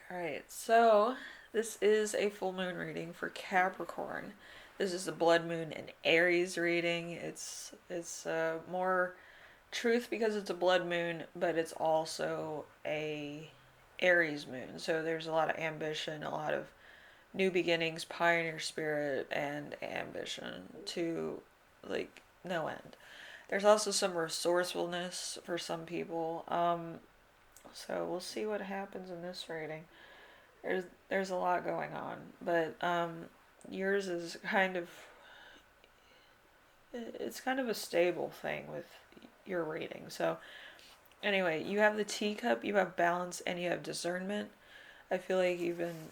Alright, so this is a full moon reading for Capricorn. This is a blood moon and Aries reading. It's more truth because it's a blood moon, but it's also a Aries moon. So there's a lot of ambition, a lot of new beginnings, pioneer spirit, and ambition to like no end. There's also some resourcefulness for some people. So we'll see what happens in this reading. There's a lot going on, but yours is it's kind of a stable thing with your reading. So anyway, you have the teacup, you have balance, and you have discernment. I feel like you've been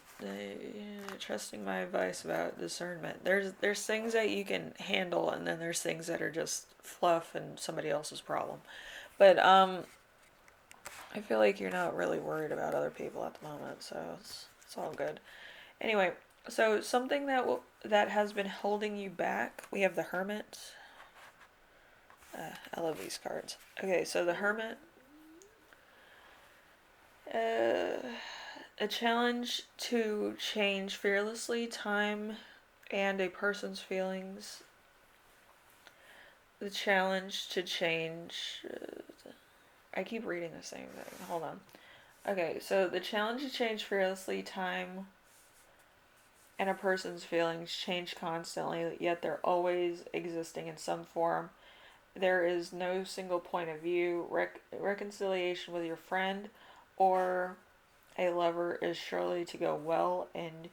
trusting my advice about discernment. There's things that you can handle, and then there's things that are just fluff and somebody else's problem. But I feel like you're not really worried about other people at the moment, so it's all good. Anyway, so something that has been holding you back. We have the Hermit. I love these cards. Okay, so the Hermit. A challenge to change fearlessly, time, and a person's feelings. The challenge to change. I keep reading the same thing. Hold on. Okay, so the challenge to change fearlessly, time, and a person's feelings change constantly, yet they're always existing in some form. There is no single point of view. Reconciliation with your friend or a lover is surely to go well, and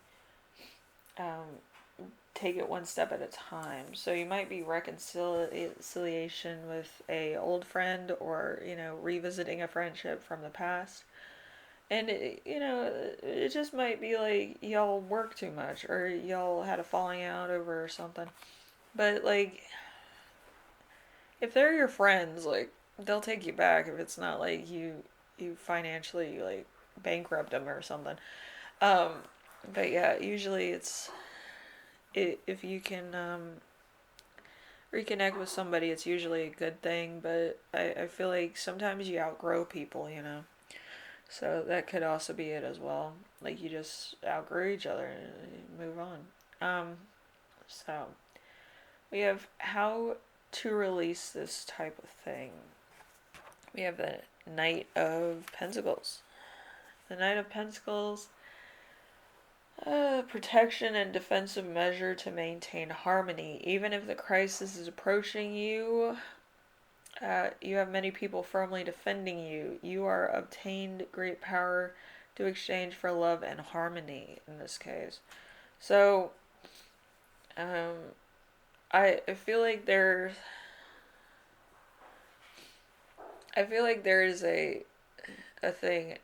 take it one step at a time. So you might be reconciliation with a old friend, or revisiting a friendship from the past. And it just might be like y'all work too much, or y'all had a falling out over something. But like, if they're your friends, like they'll take you back if it's not like you financially like bankrupt them or something. Um, but yeah, usually if you can reconnect with somebody, it's usually a good thing. But I feel like sometimes you outgrow people. So that could also be it as well. Like you just outgrew each other and move on. So we have how to release this type of thing. We have the Knight of Pentacles. The Knight of Pentacles, protection and defensive measure to maintain harmony. Even if the crisis is approaching you, you have many people firmly defending you. You are obtained great power to exchange for love and harmony in this case. So, um, I feel like there's a thing.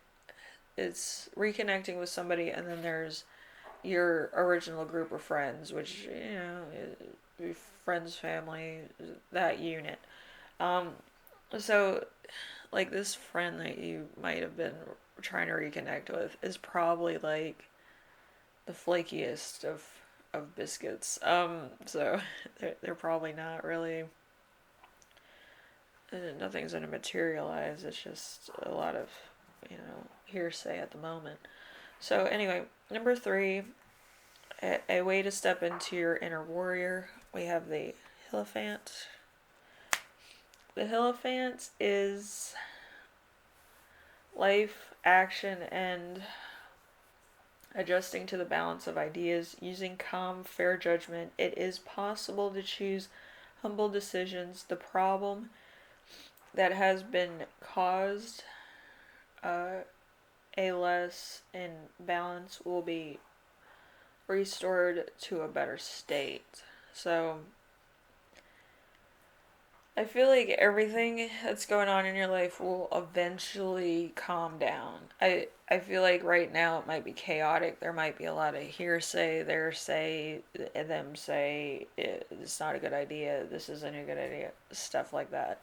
It's reconnecting with somebody, and then there's your original group of friends, which friends, family, that unit. Um, so like this friend that you might have been trying to reconnect with is probably like the flakiest of biscuits. So they're probably not really. Nothing's gonna materialize. It's just a lot of hearsay at the moment. So anyway, number 3, a way to step into your inner warrior. We have the Hierophant. The Hierophant is life, action, and adjusting to the balance of ideas. Using calm, fair judgment, it is possible to choose humble decisions. The problem that has been caused, a less in balance, will be restored to a better state. So I feel like everything that's going on in your life will eventually calm down. I feel like right now it might be chaotic. There might be a lot of hearsay. Them say it's not a good idea. This isn't a good idea. Stuff like that.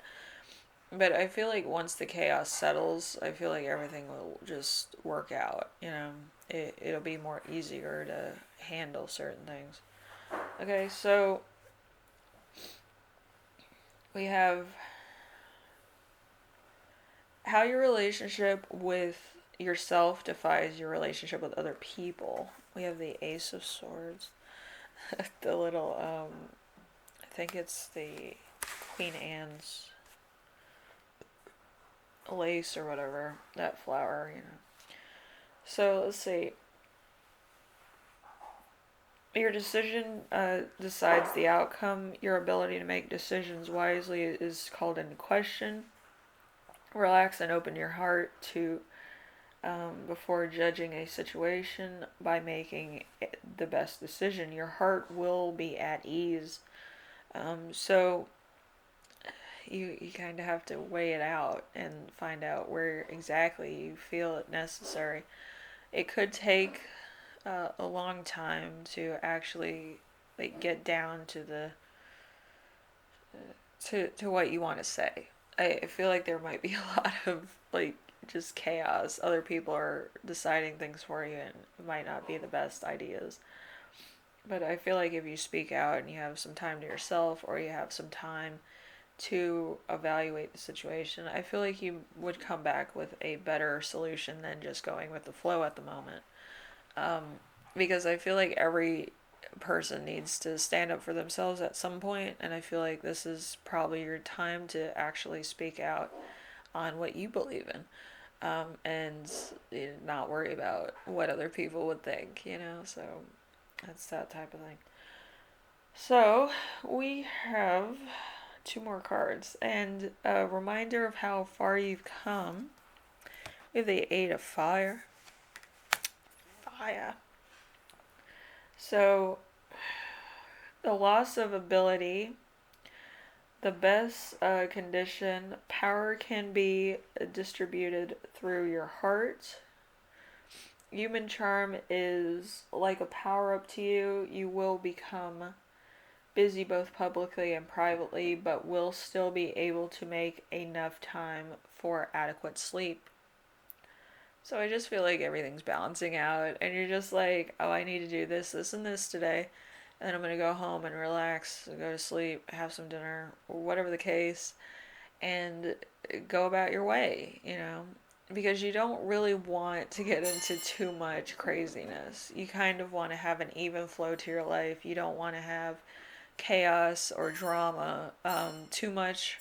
But I feel like once the chaos settles, I feel like everything will just work out. It'll be more easier to handle certain things. Okay, so we have how your relationship with yourself defies your relationship with other people. We have the Ace of Swords. The little, I think it's the Queen Anne's lace or whatever, that flower, you know. So let's see. Your decision decides the outcome. Your ability to make decisions wisely is called into question. Relax and open your heart to before judging a situation by making the best decision. Your heart will be at ease. So you kind of have to weigh it out and find out where exactly you feel it necessary. It could take a long time to actually like get down to the to what you want to say. I feel like there might be a lot of like just chaos. Other people are deciding things for you, and it might not be the best ideas. But I feel like if you speak out and you have some time to yourself, or you have some time to evaluate the situation, I feel like you would come back with a better solution than just going with the flow at the moment. Um, because I feel like every person needs to stand up for themselves at some point, and I feel like this is probably your time to actually speak out on what you believe in, and not worry about what other people would think, you know? So that's that type of thing. So we have two more cards, and a reminder of how far you've come. We have the Eight of Fire. Fire. So the loss of ability, the best condition, power can be distributed through your heart. Human charm is like a power up to you. You will become busy both publicly and privately, but will still be able to make enough time for adequate sleep. So I just feel like everything's balancing out, and you're just like, oh, I need to do this, this, and this today. And then I'm going to go home and relax, go to sleep, have some dinner, or whatever the case, and go about your way, you know? Because you don't really want to get into too much craziness. You kind of want to have an even flow to your life. You don't want to have chaos or drama too much.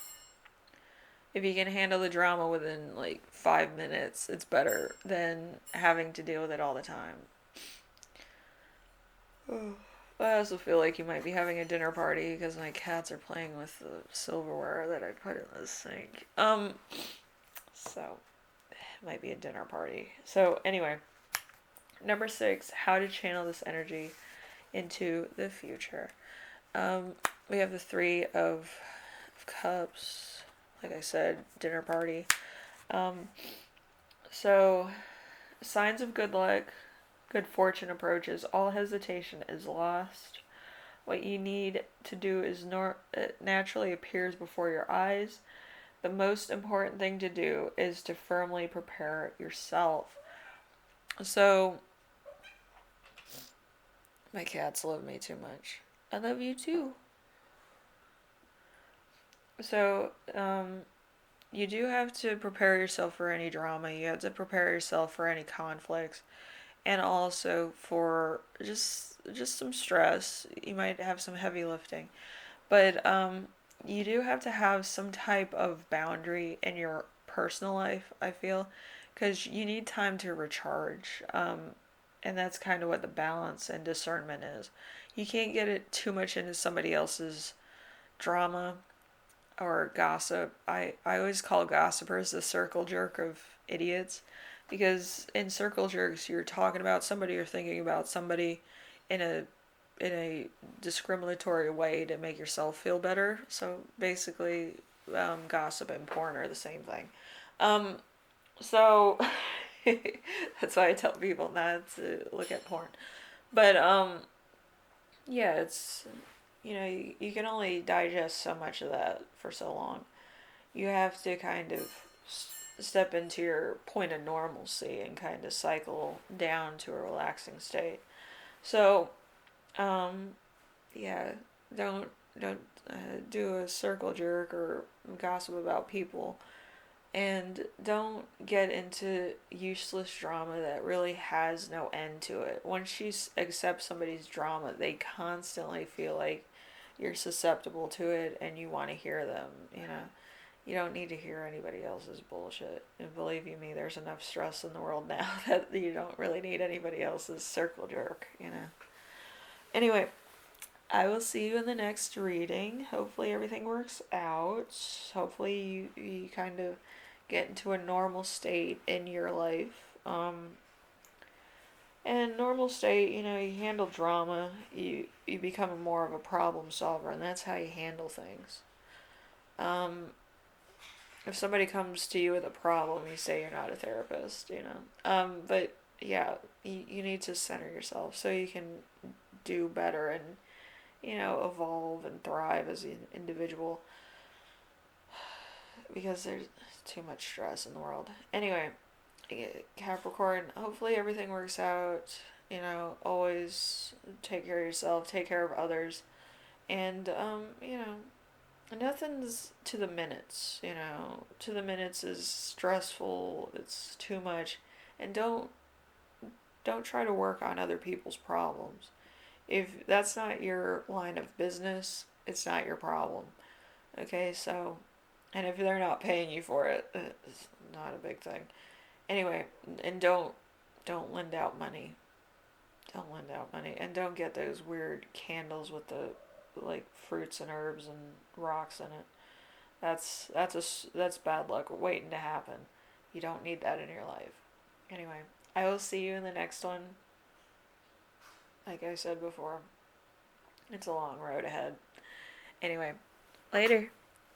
If you can handle the drama within like 5 minutes, it's better than having to deal with it all the time. I also feel like you might be having a dinner party because my cats are playing with the silverware that I put in the sink. So it might be a dinner party. So anyway, number 6, how to channel this energy into the future. We have the Three of Cups. Like I said, dinner party. So signs of good luck, good fortune approaches. All hesitation is lost. What you need to do is it naturally appears before your eyes. The most important thing to do is to firmly prepare yourself. So, my cats love me too much. I love you too. So, you do have to prepare yourself for any drama. You have to prepare yourself for any conflicts, and also for just some stress. You might have some heavy lifting, but you do have to have some type of boundary in your personal life, I feel, because you need time to recharge. And that's kind of what the balance and discernment is. You can't get it too much into somebody else's drama or gossip. I always call gossipers the circle jerk of idiots, because in circle jerks you're talking about somebody or thinking about somebody in a discriminatory way to make yourself feel better. So basically, gossip and porn are the same thing. Um, so that's why I tell people not to look at porn. But yeah, it's, you can only digest so much of that for so long. You have to kind of step into your point of normalcy and kind of cycle down to a relaxing state. So, um, yeah, don't don't do a circle jerk or gossip about people And don't get into useless drama that really has no end to it. Once you accept somebody's drama, they constantly feel like you're susceptible to it and you want to hear them, you know. You don't need to hear anybody else's bullshit. And believe you me, there's enough stress in the world now that you don't really need anybody else's circle jerk, you know. Anyway, I will see you in the next reading. Hopefully everything works out. Hopefully you kind of get into a normal state in your life. And normal state, you know, you handle drama, you become more of a problem solver, and that's how you handle things. Um, if somebody comes to you with a problem, you say you're not a therapist, you know. But yeah, you need to center yourself so you can do better and, you know, evolve and thrive as an individual because there's too much stress in the world. Anyway, Capricorn, hopefully everything works out. You know, always take care of yourself, take care of others, and you know, nothing's to the minutes. You know, to the minutes is stressful. It's too much, and don't try to work on other people's problems. If that's not your line of business, it's not your problem. Okay, so, and if they're not paying you for it, it's not a big thing. Anyway, and don't lend out money. Don't lend out money, and don't get those weird candles with the like fruits and herbs and rocks in it. That's bad luck waiting to happen. You don't need that in your life. Anyway, I will see you in the next one. Like I said before, it's a long road ahead. Anyway, later.